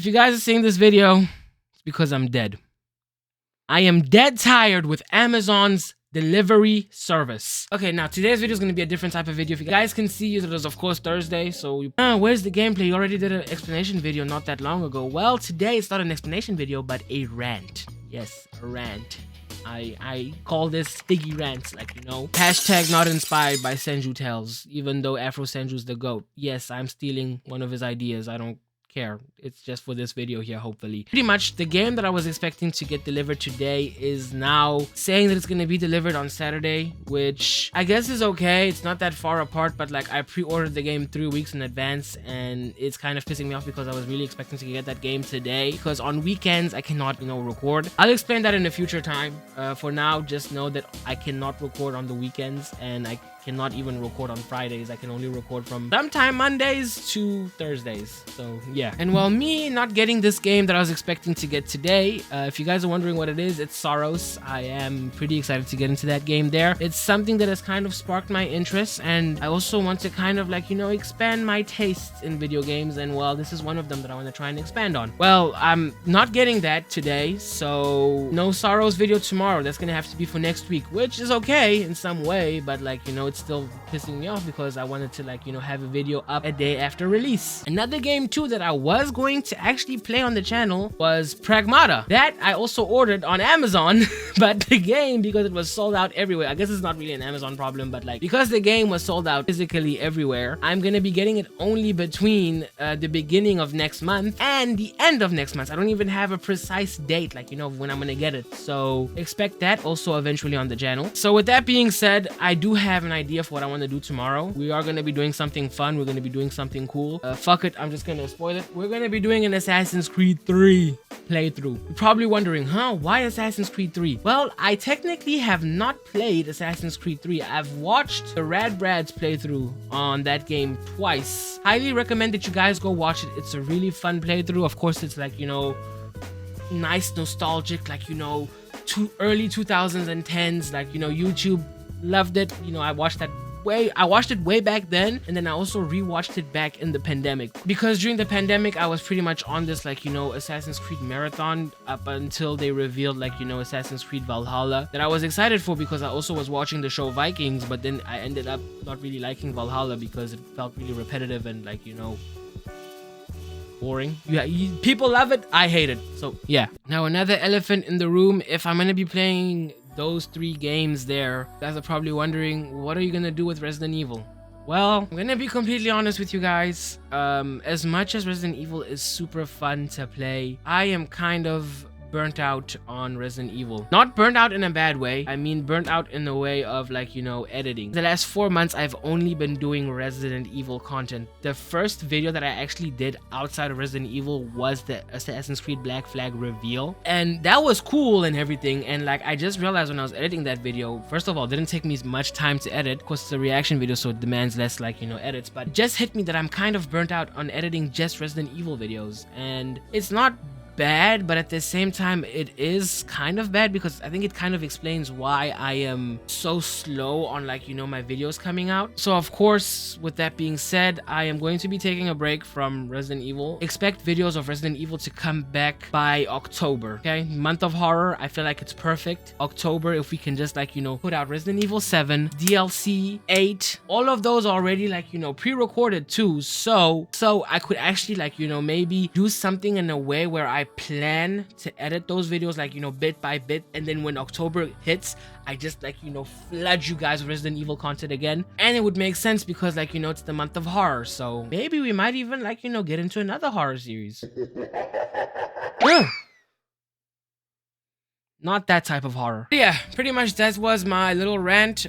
If you guys are seeing this video, it's because I'm dead. I am dead tired with Amazon's delivery service. Okay, now today's video is going to be a different type of video. If you guys can see, it was of course Thursday, so where's the gameplay? You already did an explanation video not that long ago. Well, today it's not an explanation video, but a rant. Yes, a rant. I call this Higgy rants, like, you know. Hashtag not inspired by Senju Tales, even though Afro Senju's the GOAT. Yes, I'm stealing one of his ideas. I don't care. It's just for this video here, hopefully. Pretty much the game that I was expecting to get delivered today is now saying that it's going to be delivered on Saturday, which I guess is okay. It's not that far apart, but like I pre-ordered the game 3 weeks in advance, and it's kind of pissing me off because I was really expecting to get that game today, because on weekends I cannot, you know, record. I'll explain that in a future time. For now, just know that I cannot record on the weekends, and I cannot even record on Fridays. I can only record from sometime Mondays to Thursdays. So yeah. And while me not getting this game that I was expecting to get today, if you guys are wondering what it is, it's Soros. I am pretty excited to get into that game there. It's something that has kind of sparked my interest, and I also want to kind of, like, you know, expand my tastes in video games, and well, this is one of them that I want to try and expand on. Well, I'm not getting that today, so no Soros video tomorrow. That's gonna have to be for next week, which is okay in some way, but like, you know, it's still pissing me off because I wanted to, like, you know, have a video up a day after release. Another game too that I was going to actually play on the channel was Pragmata. That I also ordered on Amazon, but the game, because it was sold out everywhere, I guess it's not really an Amazon problem, but like, because the game was sold out physically everywhere, I'm gonna be getting it only between the beginning of next month and the end of next month. I don't even have a precise date, like, you know, when I'm gonna get it, so expect that also eventually on the channel. So with that being said, I do have an idea for what I want to do tomorrow. We are going to be doing something fun. We're going to be doing something cool. Fuck it, I'm just going to spoil it. We're going to be doing an Assassin's Creed 3 playthrough. You're probably wondering, why Assassin's Creed 3? Well, I technically have not played Assassin's Creed 3. I've watched the Rad Brad's playthrough on that game twice. Highly recommend that you guys go watch it. It's a really fun playthrough. Of course, it's like, you know, nice, nostalgic, like, you know, early 2010s, like, you know, YouTube loved it. You know, I watched it way back then, and then I also rewatched it back in the pandemic, because during the pandemic I was pretty much on this, like, you know, Assassin's Creed marathon up until they revealed, like, you know, Assassin's Creed Valhalla, that I was excited for because I also was watching the show Vikings, but then I ended up not really liking Valhalla because it felt really repetitive and, like, you know, boring. Yeah, people love it, I hate it. So yeah. Now another elephant in the room, if I'm gonna be playing those 3 games there, you guys are probably wondering, what are you gonna do with Resident Evil? Well, I'm gonna be completely honest with you guys. As much as Resident Evil is super fun to play, I am kind of burnt out on Resident Evil. Not burnt out in a bad way, I mean burnt out in the way of, like, you know, editing. The last 4 months I've only been doing Resident Evil content. The first video that I actually did outside of Resident Evil was the Assassin's Creed Black Flag reveal, and that was cool and everything, and like, I just realized when I was editing that video, first of all, it didn't take me much time to edit. Of course, it's a reaction video, so it demands less, like, you know, edits, but it just hit me that I'm kind of burnt out on editing just Resident Evil videos, and it's not bad, but at the same time it is kind of bad because I think it kind of explains why I am so slow on, like, you know, my videos coming out. So of course, with that being said, I am going to be taking a break from Resident Evil. Expect videos of Resident Evil to come back by October, okay? Month of horror, I feel like it's perfect. October, if we can just, like, you know, put out Resident Evil 7, DLC 8, all of those already, like, you know, pre-recorded too, so I could actually, like, you know, maybe do something in a way where I plan to edit those videos, like, you know, bit by bit, and then when October hits, I just, like, you know, flood you guys with Resident Evil content again, and it would make sense because, like, you know, it's the month of horror, so maybe we might even, like, you know, get into another horror series. Not that type of horror. But yeah, pretty much that was my little rant.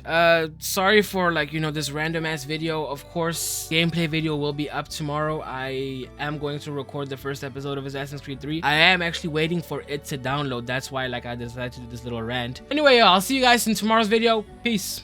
Sorry for, like, you know, this random ass video. Of course, gameplay video will be up tomorrow. I am going to record the first episode of Assassin's Creed 3. I am actually waiting for it to download. That's why, like, I decided to do this little rant. Anyway, I'll see you guys in tomorrow's video. Peace.